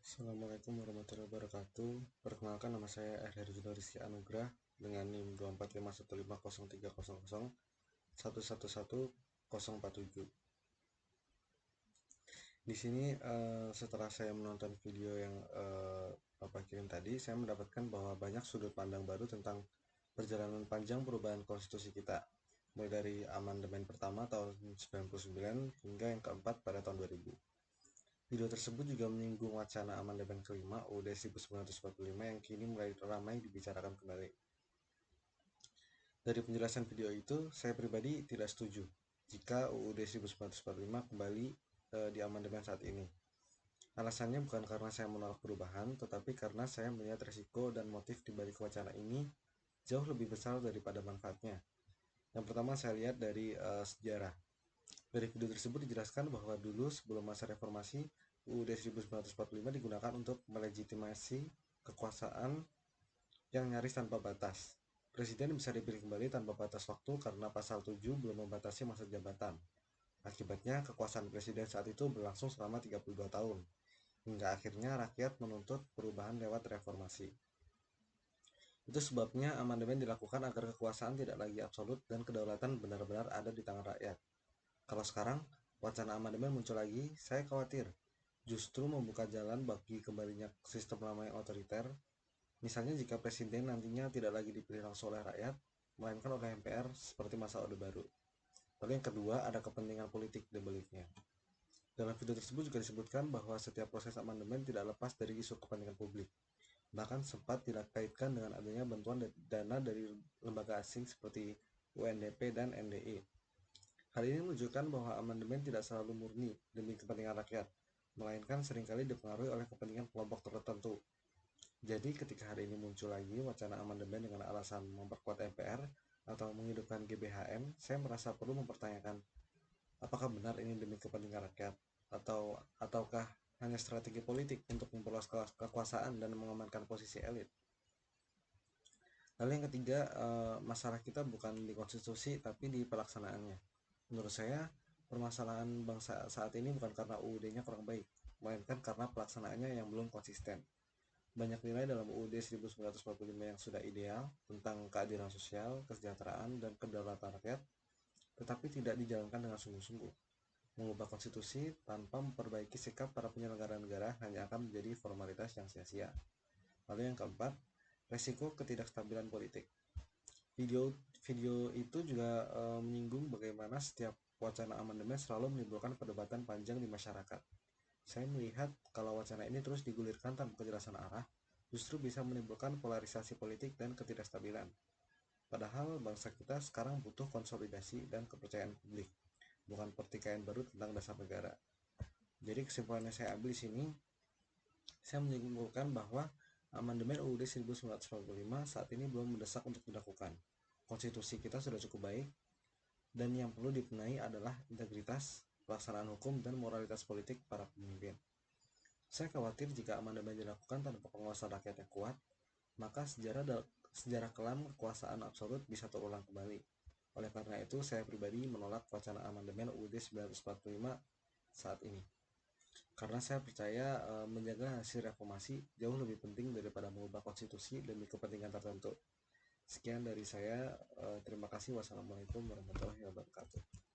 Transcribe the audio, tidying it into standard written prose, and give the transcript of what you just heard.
Assalamualaikum warahmatullahi wabarakatuh. Perkenalkan, nama saya Herjunor Rizky Anugrah dengan NIM 245153001111047. Di sini setelah saya menonton video yang Bapak kirim tadi, saya mendapatkan bahwa banyak sudut pandang baru tentang perjalanan panjang perubahan konstitusi kita, mulai dari amandemen pertama tahun 99 hingga yang keempat pada tahun 2000. Video tersebut juga menyinggung wacana amandemen kelima UUD 1945 yang kini mulai ramai dibicarakan kembali. Dari penjelasan video itu, saya pribadi tidak setuju jika UUD 1945 kembali di amandemen saat ini. Alasannya bukan karena saya menolak perubahan, tetapi karena saya melihat resiko dan motif di balik wacana ini jauh lebih besar daripada manfaatnya. Yang pertama, saya lihat dari sejarah. Dari video tersebut dijelaskan bahwa dulu sebelum masa reformasi, UUD 1945 digunakan untuk melegitimasi kekuasaan yang nyaris tanpa batas. Presiden bisa dipilih kembali tanpa batas waktu karena pasal 7 belum membatasi masa jabatan. Akibatnya, kekuasaan presiden saat itu berlangsung selama 32 tahun, hingga akhirnya rakyat menuntut perubahan lewat reformasi. Itu sebabnya amandemen dilakukan agar kekuasaan tidak lagi absolut dan kedaulatan benar-benar ada di tangan rakyat. Kalau sekarang wacana amandemen muncul lagi, saya khawatir justru membuka jalan bagi kembalinya sistem lama yang otoriter. Misalnya jika presiden nantinya tidak lagi dipilih langsung oleh rakyat, melainkan oleh MPR seperti masa Orde Baru. Lalu yang kedua, ada kepentingan politik di baliknya. Dalam video tersebut juga disebutkan bahwa setiap proses amandemen tidak lepas dari isu kepentingan publik. Bahkan sempat dikaitkan dengan adanya bantuan dana dari lembaga asing seperti UNDP dan NDI. Hal ini menunjukkan bahwa amandemen tidak selalu murni demi kepentingan rakyat, melainkan seringkali dipengaruhi oleh kepentingan kelompok tertentu. Jadi ketika hari ini muncul lagi wacana amandemen dengan alasan memperkuat MPR atau menghidupkan GBHM, saya merasa perlu mempertanyakan apakah benar ini demi kepentingan rakyat ataukah hanya strategi politik untuk memperluas kekuasaan dan mengamankan posisi elit. Lalu yang ketiga, masalah kita bukan di konstitusi tapi di pelaksanaannya. Menurut saya, permasalahan bangsa saat ini bukan karena UUD-nya kurang baik, melainkan karena pelaksanaannya yang belum konsisten. Banyak nilai dalam UUD 1945 yang sudah ideal tentang keadilan sosial, kesejahteraan, dan kedaulatan rakyat, tetapi tidak dijalankan dengan sungguh-sungguh. Mengubah konstitusi tanpa memperbaiki sikap para penyelenggara negara hanya akan menjadi formalitas yang sia-sia. Lalu yang keempat, resiko ketidakstabilan politik. Video itu juga menyinggung bagaimana setiap wacana amandemen selalu menimbulkan perdebatan panjang di masyarakat. Saya melihat kalau wacana ini terus digulirkan tanpa kejelasan arah, justru bisa menimbulkan polarisasi politik dan ketidakstabilan. Padahal bangsa kita sekarang butuh konsolidasi dan kepercayaan publik, bukan pertikaian baru tentang dasar negara. Jadi kesimpulannya saya ambil di sini, saya menyimpulkan bahwa amandemen UUD 1945 saat ini belum mendesak untuk dilakukan. Konstitusi kita sudah cukup baik, dan yang perlu dibenahi adalah integritas, pelaksanaan hukum, dan moralitas politik para pemimpin. Saya khawatir jika amandemen dilakukan tanpa penguasaan rakyat yang kuat, maka sejarah kelam kekuasaan absolut bisa terulang kembali. Oleh karena itu, saya pribadi menolak wacana amandemen UUD 1945 saat ini. Karena saya percaya menjaga hasil reformasi jauh lebih penting daripada mengubah konstitusi demi kepentingan tertentu. Sekian dari saya. Terima kasih. Wassalamualaikum warahmatullahi wabarakatuh.